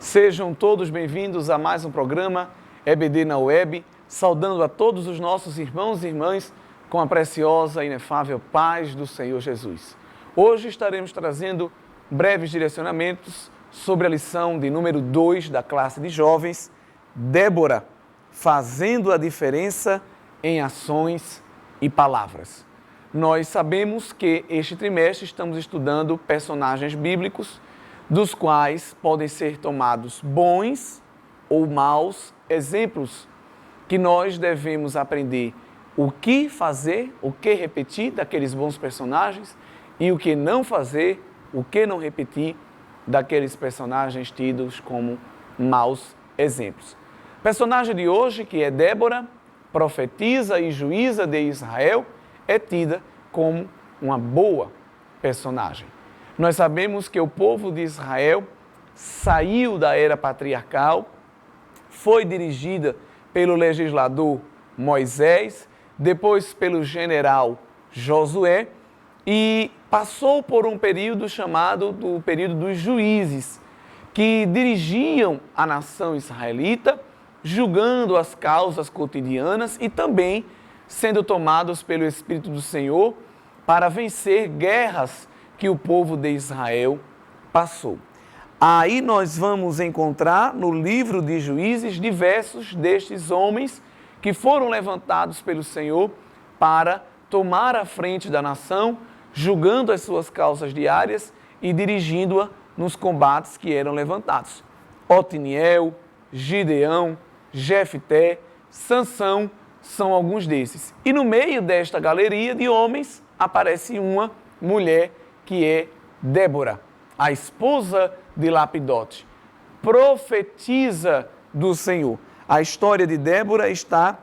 Sejam todos bem-vindos a mais um programa EBD na Web, saudando a todos os nossos irmãos e irmãs com a preciosa e inefável paz do Senhor Jesus. Hoje estaremos trazendo breves direcionamentos sobre a lição de número 2 da classe de jovens, Débora, fazendo a diferença em ações e palavras. Nós sabemos que este trimestre estamos estudando personagens bíblicos, dos quais podem ser tomados bons ou maus exemplos, que nós devemos aprender o que fazer, o que repetir daqueles bons personagens e o que não fazer, o que não repetir daqueles personagens tidos como maus exemplos. O personagem de hoje, que é Débora, profetisa e juíza de Israel, é tida como uma boa personagem. Nós sabemos que o povo de Israel saiu da era patriarcal, foi dirigida pelo legislador Moisés, depois pelo general Josué e passou por um período chamado do período dos juízes, que dirigiam a nação israelita, julgando as causas cotidianas e também sendo tomados pelo Espírito do Senhor para vencer guerras que o povo de Israel passou. Aí nós vamos encontrar no livro de Juízes diversos destes homens que foram levantados pelo Senhor para tomar a frente da nação, julgando as suas causas diárias e dirigindo-a nos combates que eram levantados. Otiniel, Gideão, Jefté, Sansão são alguns desses. E no meio desta galeria de homens aparece uma mulher que é Débora, a esposa de Lapidote, profetiza do Senhor. A história de Débora está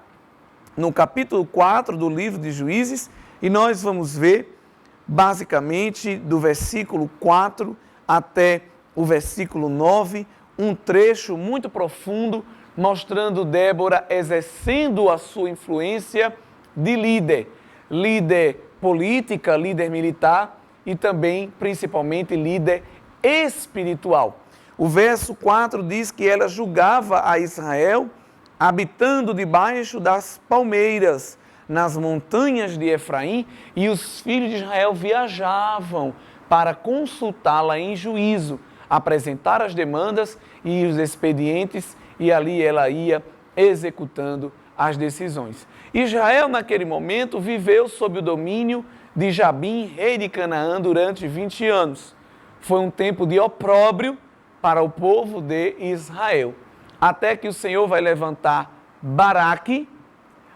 no capítulo 4 do livro de Juízes e nós vamos ver basicamente do versículo 4 até o versículo 9, um trecho muito profundo mostrando Débora exercendo a sua influência de líder política, líder militar e também, principalmente, líder espiritual. O verso 4 diz que ela julgava a Israel habitando debaixo das palmeiras, nas montanhas de Efraim, e os filhos de Israel viajavam para consultá-la em juízo, apresentar as demandas e os expedientes, e ali ela ia executando as decisões. Israel, naquele momento, viveu sob o domínio de Jabim, rei de Canaã, durante 20 anos. Foi um tempo de opróbrio para o povo de Israel, até que o Senhor vai levantar Baraque,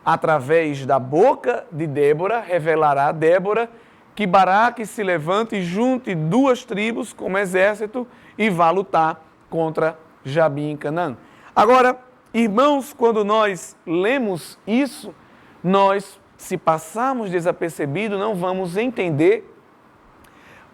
através da boca de Débora, revelará a Débora que Baraque se levante e junte duas tribos como exército e vá lutar contra Jabim em Canaã. Agora, irmãos, quando nós lemos isso, se passarmos desapercebido, não vamos entender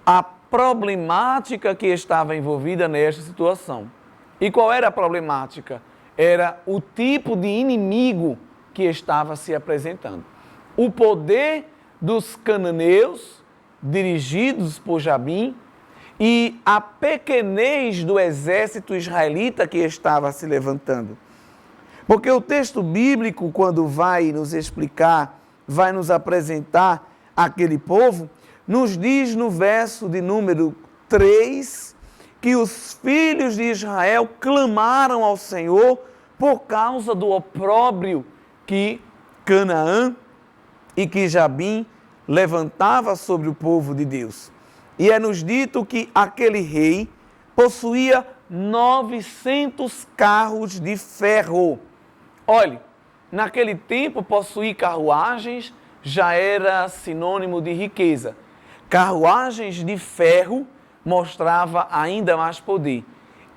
a problemática que estava envolvida nesta situação. E qual era a problemática? Era o tipo de inimigo que estava se apresentando. O poder dos cananeus, dirigidos por Jabim, e a pequenez do exército israelita que estava se levantando. Porque o texto bíblico, quando vai nos explicar, vai nos apresentar aquele povo, nos diz no verso de número 3 que os filhos de Israel clamaram ao Senhor por causa do opróbrio que Canaã e que Jabim levantava sobre o povo de Deus. E é-nos dito que aquele rei possuía 900 carros de ferro. Olhe, naquele tempo, possuir carruagens já era sinônimo de riqueza. Carruagens de ferro mostrava ainda mais poder.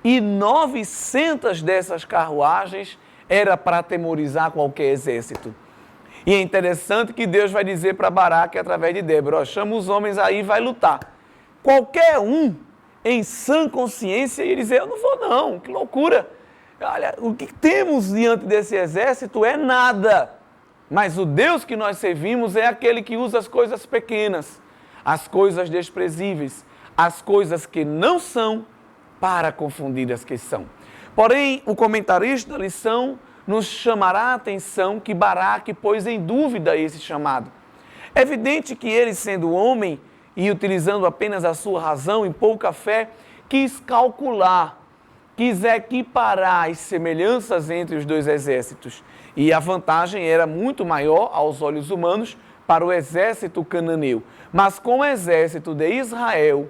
E 900 dessas carruagens era para atemorizar qualquer exército. E é interessante que Deus vai dizer para Baraque, através de Débora, chama os homens aí e vai lutar. Qualquer um, em sã consciência, ia dizer, eu não vou não, que loucura. Olha, o que temos diante desse exército é nada. Mas o Deus que nós servimos é aquele que usa as coisas pequenas, as coisas desprezíveis, as coisas que não são para confundir as que são. Porém, o comentarista da lição nos chamará a atenção que Baraque pôs em dúvida esse chamado. É evidente que ele, sendo homem e utilizando apenas a sua razão e pouca fé, quis calcular, quis equiparar as semelhanças entre os dois exércitos. E a vantagem era muito maior aos olhos humanos para o exército cananeu. Mas com o exército de Israel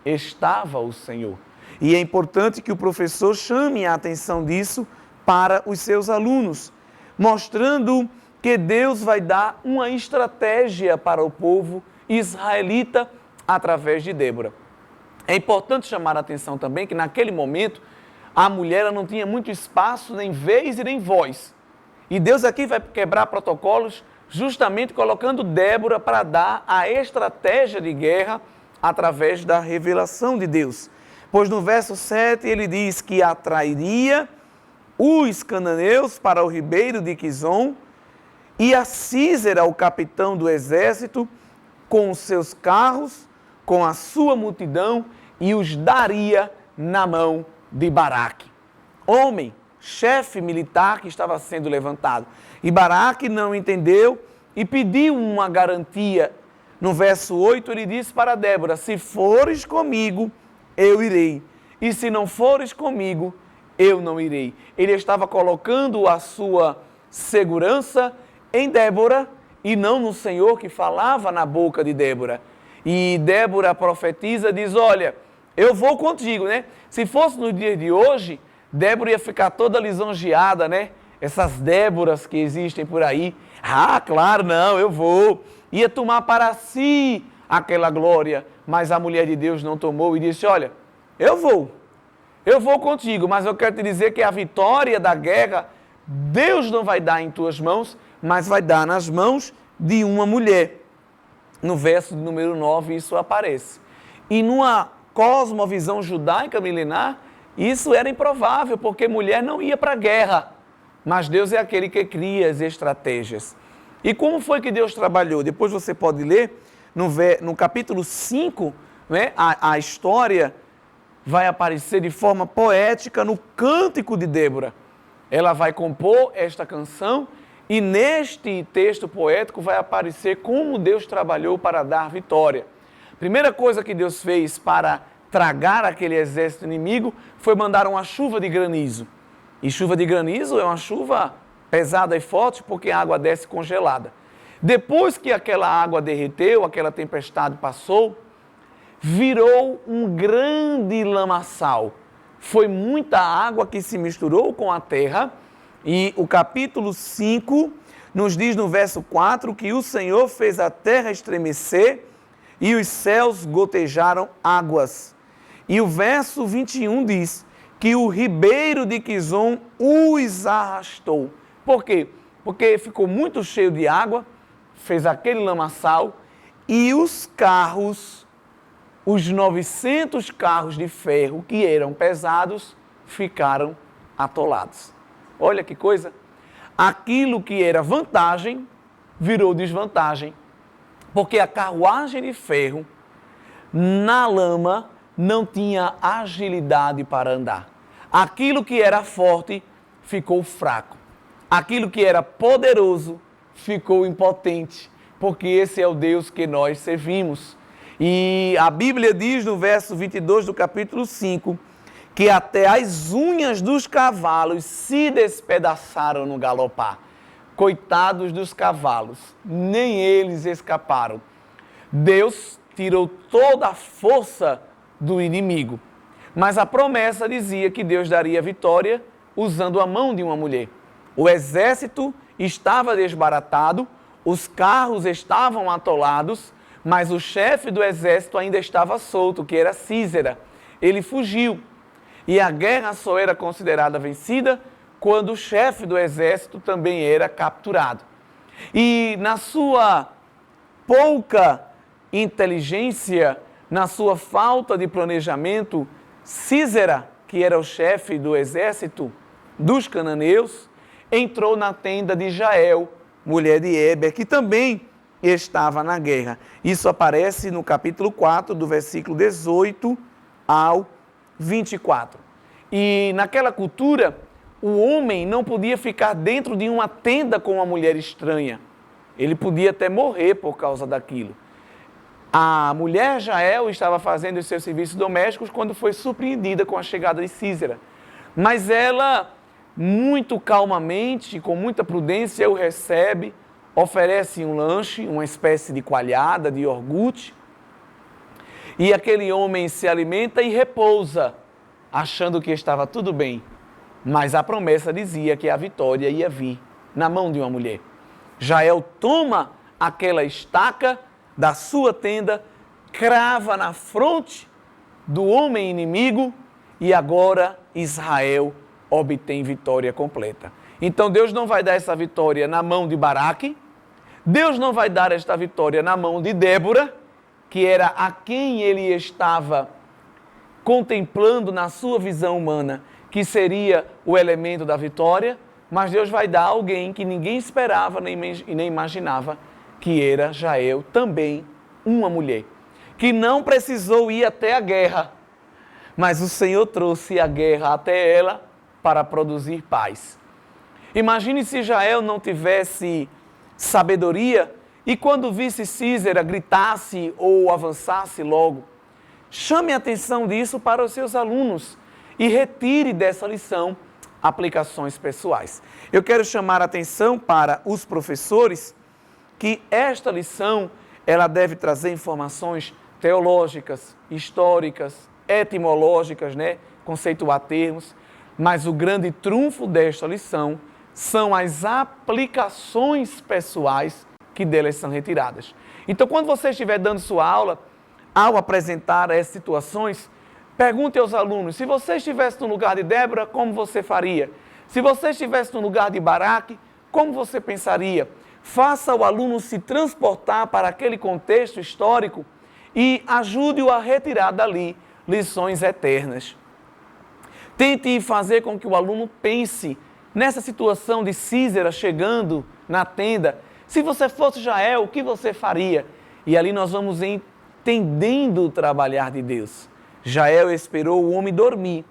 estava o Senhor. E é importante que o professor chame a atenção disso para os seus alunos, mostrando que Deus vai dar uma estratégia para o povo israelita através de Débora. É importante chamar a atenção também que naquele momento a mulher não tinha muito espaço, nem vez e nem voz. E Deus aqui vai quebrar protocolos justamente colocando Débora para dar a estratégia de guerra através da revelação de Deus. Pois no verso 7 ele diz que atrairia os cananeus para o ribeiro de Quizon e a Sísera, o capitão do exército, com os seus carros, com a sua multidão, e os daria na mão de Baraque, homem, chefe militar que estava sendo levantado. E Baraque não entendeu e pediu uma garantia. No verso 8 ele disse para Débora: se fores comigo, eu irei, e se não fores comigo, eu não irei. Ele estava colocando a sua segurança em Débora e não no Senhor que falava na boca de Débora. E Débora profetiza, diz: olha, eu vou contigo, né? Se fosse no dia de hoje, Débora ia ficar toda lisonjeada, né? Essas Déboras que existem por aí. Ah, claro, não, eu vou. Ia tomar para si aquela glória. Mas a mulher de Deus não tomou e disse: olha, eu vou contigo, mas eu quero te dizer que a vitória da guerra, Deus não vai dar em tuas mãos, mas vai dar nas mãos de uma mulher. No verso de número 9 isso aparece. E numa cosmovisão judaica milenar, isso era improvável, porque mulher não ia para a guerra. Mas Deus é aquele que cria as estratégias. E como foi que Deus trabalhou? Depois você pode ler no capítulo 5, né, a história vai aparecer de forma poética no Cântico de Débora. Ela vai compor esta canção e neste texto poético vai aparecer como Deus trabalhou para dar vitória. Primeira coisa que Deus fez para tragar aquele exército inimigo foi mandar uma chuva de granizo. E chuva de granizo é uma chuva pesada e forte porque a água desce congelada. Depois que aquela água derreteu, aquela tempestade passou, virou um grande lamaçal. Foi muita água que se misturou com a terra. E o capítulo 5 nos diz no verso 4 que o Senhor fez a terra estremecer e os céus gotejaram águas. E o verso 21 diz que o ribeiro de Quizon os arrastou. Por quê? Porque ficou muito cheio de água, fez aquele lamaçal e os carros, os 900 carros de ferro que eram pesados, ficaram atolados. Olha que coisa! Aquilo que era vantagem virou desvantagem, porque a carruagem de ferro na lama não tinha agilidade para andar. Aquilo que era forte ficou fraco. Aquilo que era poderoso ficou impotente, porque esse é o Deus que nós servimos. E a Bíblia diz no verso 22 do capítulo 5, que até as unhas dos cavalos se despedaçaram no galopar. Coitados dos cavalos, nem eles escaparam. Deus tirou toda a força do inimigo, mas a promessa dizia que Deus daria vitória usando a mão de uma mulher. O exército estava desbaratado, os carros estavam atolados, mas o chefe do exército ainda estava solto, que era Sísera. Ele fugiu. E a guerra só era considerada vencida quando o chefe do exército também era capturado. E na sua pouca inteligência, na sua falta de planejamento, Sísera, que era o chefe do exército dos cananeus, entrou na tenda de Jael, mulher de Heber, que também estava na guerra. Isso aparece no capítulo 4, do versículo 18 ao 24. E naquela cultura, o homem não podia ficar dentro de uma tenda com uma mulher estranha. Ele podia até morrer por causa daquilo. A mulher Jael estava fazendo os seus serviços domésticos quando foi surpreendida com a chegada de Sísera. Mas ela, muito calmamente, com muita prudência, o recebe, oferece um lanche, uma espécie de coalhada, de iogurte. E aquele homem se alimenta e repousa, achando que estava tudo bem. Mas a promessa dizia que a vitória ia vir na mão de uma mulher. Jael toma aquela estaca da sua tenda, crava na fronte do homem inimigo e agora Israel obtém vitória completa. Então Deus não vai dar essa vitória na mão de Baraque, Deus não vai dar esta vitória na mão de Débora, que era a quem ele estava contemplando na sua visão humana, que seria o elemento da vitória, mas Deus vai dar a alguém que ninguém esperava nem imaginava, que era Jael, também uma mulher, que não precisou ir até a guerra, mas o Senhor trouxe a guerra até ela para produzir paz. Imagine se Jael não tivesse sabedoria e quando visse Sísera gritasse ou avançasse logo. Chame a atenção disso para os seus alunos e retire dessa lição aplicações pessoais. Eu quero chamar a atenção para os professores que esta lição ela deve trazer informações teológicas, históricas, etimológicas, conceituar termos, mas o grande trunfo desta lição são as aplicações pessoais que delas são retiradas. Então, quando você estiver dando sua aula, ao apresentar essas situações, pergunte aos alunos, se você estivesse no lugar de Débora, como você faria? Se você estivesse no lugar de Baraque, como você pensaria? Faça o aluno se transportar para aquele contexto histórico e ajude-o a retirar dali lições eternas. Tente fazer com que o aluno pense nessa situação de Sísera chegando na tenda. Se você fosse Jael, o que você faria? E ali nós vamos entendendo o trabalhar de Deus. Jael esperou o homem dormir,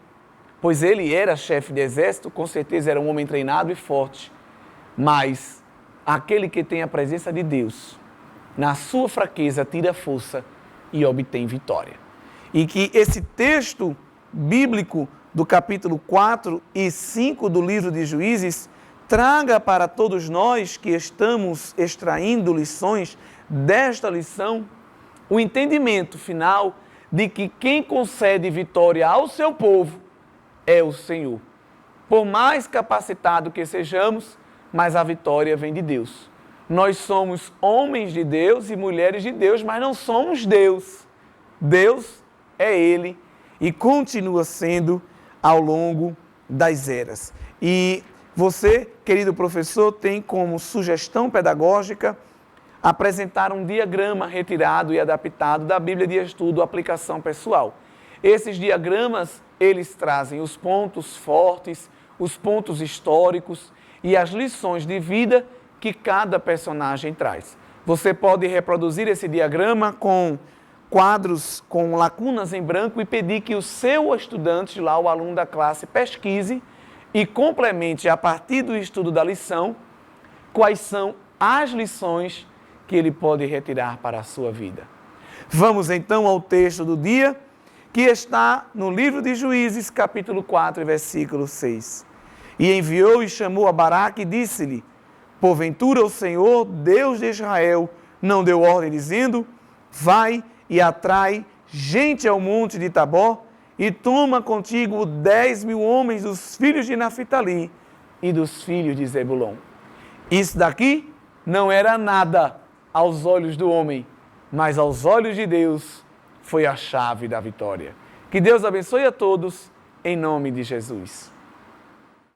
pois ele era chefe de exército, com certeza era um homem treinado e forte. Mas aquele que tem a presença de Deus, na sua fraqueza, tira força e obtém vitória. E que esse texto bíblico do capítulo 4 e 5 do livro de Juízes traga para todos nós que estamos extraindo lições desta lição o entendimento final de que quem concede vitória ao seu povo é o Senhor. Por mais capacitado que sejamos, mas a vitória vem de Deus. Nós somos homens de Deus e mulheres de Deus, mas não somos Deus. Deus é Ele e continua sendo ao longo das eras. E você, querido professor, tem como sugestão pedagógica apresentar um diagrama retirado e adaptado da Bíblia de Estudo, aplicação pessoal. Esses diagramas, eles trazem os pontos fortes, os pontos históricos e as lições de vida que cada personagem traz. Você pode reproduzir esse diagrama com quadros com lacunas em branco e pedir que o seu estudante, lá o aluno da classe, pesquise e complemente a partir do estudo da lição quais são as lições que ele pode retirar para a sua vida. Vamos então ao texto do dia, que está no livro de Juízes, capítulo 4, versículo 6. E enviou e chamou a Baraque e disse-lhe, porventura o Senhor, Deus de Israel, não deu ordem dizendo, vai e atrai gente ao monte de Tabor e toma contigo 10.000 homens dos filhos de Naphtali e dos filhos de Zebulon. Isso daqui não era nada aos olhos do homem, mas aos olhos de Deus foi a chave da vitória. Que Deus abençoe a todos, em nome de Jesus.